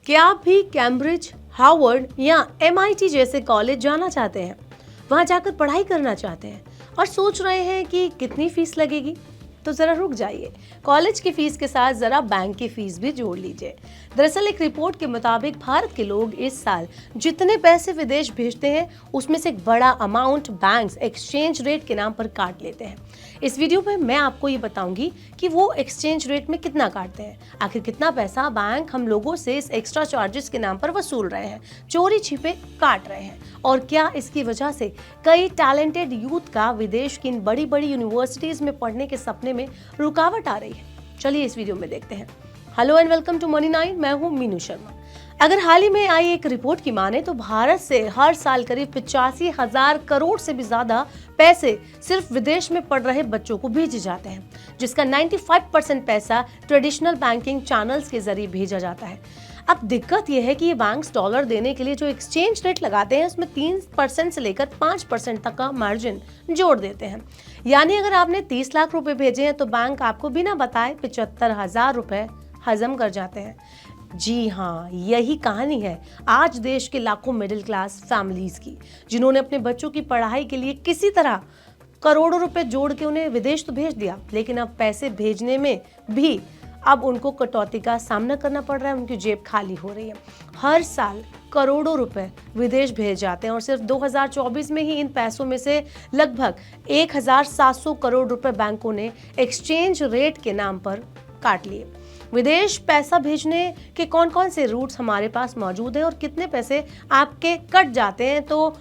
क्या आप भी कैम्ब्रिज, हार्वर्ड या MIT जैसे कॉलेज जाना चाहते हैं? वहां जाकर पढ़ाई करना चाहते हैं और सोच रहे हैं कि कितनी फीस लगेगी? तो जरा रुक जाइए। कॉलेज की फीस के साथ जरा बैंक की फीस भी जोड़ लीजिए। दरअसल एक रिपोर्ट के मुताबिक भारत के लोग इस साल जितने पैसे विदेश भेजते हैं उसमें से एक बड़ा अमाउंट बैंक्स एक्सचेंज रेट के नाम पर काट लेते हैं। इस वीडियो में मैं आपको ये बताऊंगी कि वो एक्सचेंज रेट में कितना काटते हैं, आखिर कितना पैसा बैंक हम लोगों से इस एक्स्ट्रा चार्जेस के नाम पर वसूल रहे हैं, चोरी छिपे काट रहे हैं, और क्या इसकी वजह से कई टैलेंटेड यूथ का विदेश की इन बड़ी बड़ी यूनिवर्सिटीज में पढ़ने के सपने में रुकावट आ रही है। चलिए इस वीडियो में देखते हैं। Hello and welcome to money 9। मैं हूं मीनू शर्मा। अगर हाल ही में आई एक रिपोर्ट की माने तो भारत से हर साल करीब 85,000 करोड़ से भी ज्यादा पैसे सिर्फ विदेश में पढ़ रहे बच्चों को भेजे जाते हैं, जिसका 95% पैसा ट्रेडिशनल बैंकिंग चैनल्स के जरिए भेजा जाता है। अब दिक्कत यह है कि ये बैंक्स डॉलर देने के लिए जो एक्सचेंज रेट लगाते हैं उसमें 3% से लेकर 5% तक का मार्जिन जोड़ देते हैं। यानी अगर आपने 30 लाख रुपए भेजे हैं तो बैंक आपको बिना बताए 75,000 रुपए हजम कर जाते हैं। जी हाँ, यही कहानी है आज देश के लाखों मिडिल क्लास फैमिलीज की, जिन्होंने अपने बच्चों की पढ़ाई के लिए किसी तरह करोड़ों रुपए जोड़ के उन्हें विदेश तो भेज दिया, लेकिन अब पैसे भेजने में भी अब उनको कटौती का सामना करना पड़ रहा है। उनकी जेब खाली हो रही है। हर साल करोड़ों रुपए विदेश भेज जाते हैं और सिर्फ 2024 में ही इन पैसों में से लगभग 1,700 करोड़ रुपए बैंकों ने एक्सचेंज रेट के नाम पर काट लिए। विदेश पैसा भेजने के कौन कौन से रूट्स हमारे पास मौजूद हैं और कितने पैसे आपके कट जाते हैं? तो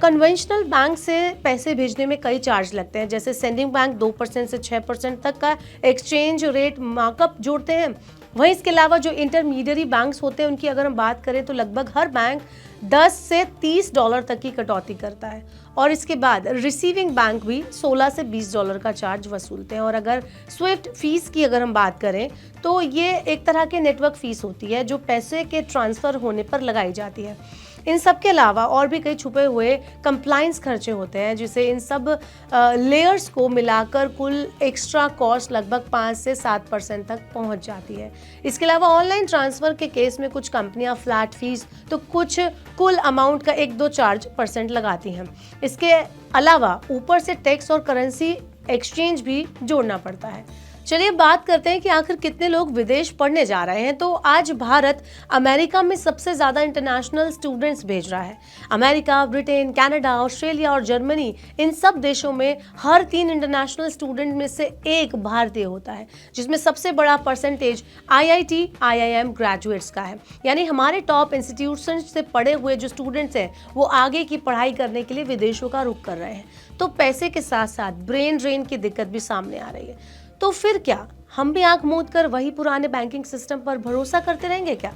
कन्वेंशनल बैंक से पैसे भेजने में कई चार्ज लगते हैं, जैसे सेंडिंग बैंक 2% से 6% तक का एक्सचेंज रेट मार्कअप जोड़ते हैं। वहीं इसके अलावा जो इंटरमीडियरी बैंक्स होते हैं उनकी अगर हम बात करें तो लगभग हर बैंक 10 से 30 डॉलर तक की कटौती करता है, और इसके बाद रिसीविंग बैंक भी 16 से 20 डॉलर का चार्ज वसूलते हैं। और अगर स्विफ्ट फीस की अगर हम बात करें तो ये एक तरह के नेटवर्क फीस होती है जो पैसे के ट्रांसफर होने पर लगाई जाती है। इन सब के अलावा और भी कई छुपे हुए कंप्लायंस खर्चे होते हैं, जिसे इन सब लेयर्स को मिलाकर कुल एक्स्ट्रा कॉस्ट लगभग 5 से 7% तक पहुंच जाती है। इसके अलावा ऑनलाइन ट्रांसफर के केस में कुछ कंपनियां फ्लैट फीस तो कुछ कुल अमाउंट का 1-2 चार्ज % लगाती हैं। इसके अलावा ऊपर से टैक्स और करेंसी एक्सचेंज भी जोड़ना पड़ता है। चलिए बात करते हैं कि आखिर कितने लोग विदेश पढ़ने जा रहे हैं। तो आज भारत अमेरिका में सबसे ज्यादा इंटरनेशनल स्टूडेंट्स भेज रहा है। अमेरिका, ब्रिटेन, कनाडा, ऑस्ट्रेलिया और जर्मनी, इन सब देशों में हर 3 इंटरनेशनल स्टूडेंट में से एक भारतीय होता है, जिसमें सबसे बड़ा परसेंटेज IIT, IIM ग्रेजुएट्स का है। यानी हमारे टॉप इंस्टीट्यूशन से पढ़े हुए जो स्टूडेंट्स हैं वो आगे की पढ़ाई करने के लिए विदेशों का रुख कर रहे हैं। तो पैसे के साथ साथ ब्रेन ड्रेन की दिक्कत भी सामने आ रही है। तो फिर क्या हम भी आंख मूंद कर वही पुराने बैंकिंग सिस्टम पर भरोसा करते रहेंगे क्या?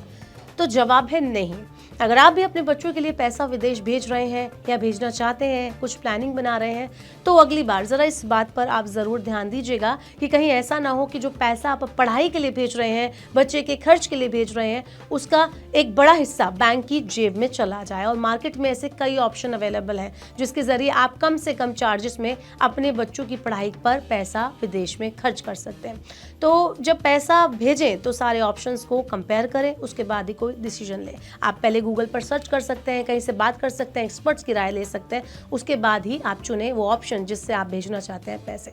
तो जवाब है नहीं। अगर आप भी अपने बच्चों के लिए पैसा विदेश भेज रहे हैं या भेजना चाहते हैं, कुछ प्लानिंग बना रहे हैं, तो अगली बार जरा इस बात पर आप जरूर ध्यान दीजिएगा कि कहीं ऐसा ना हो कि जो पैसा आप पढ़ाई के लिए भेज रहे हैं, बच्चे के खर्च के लिए भेज रहे हैं, उसका एक बड़ा हिस्सा बैंक की जेब में चला जाए। और मार्केट में ऐसे कई ऑप्शन अवेलेबल हैं जिसके जरिए आप कम से कम चार्जेस में अपने बच्चों की पढ़ाई पर पैसा विदेश में खर्च कर सकते हैं। तो जब पैसा भेजें तो सारे ऑप्शंस को कंपेयर करें, उसके बाद ही कोई डिसीजन लें। आप पहले गूगल पर सर्च कर सकते हैं, कहीं से बात कर सकते हैं, एक्सपर्ट्स की राय ले सकते हैं, उसके बाद ही आप चुनें वो ऑप्शन जिससे आप भेजना चाहते हैं पैसे।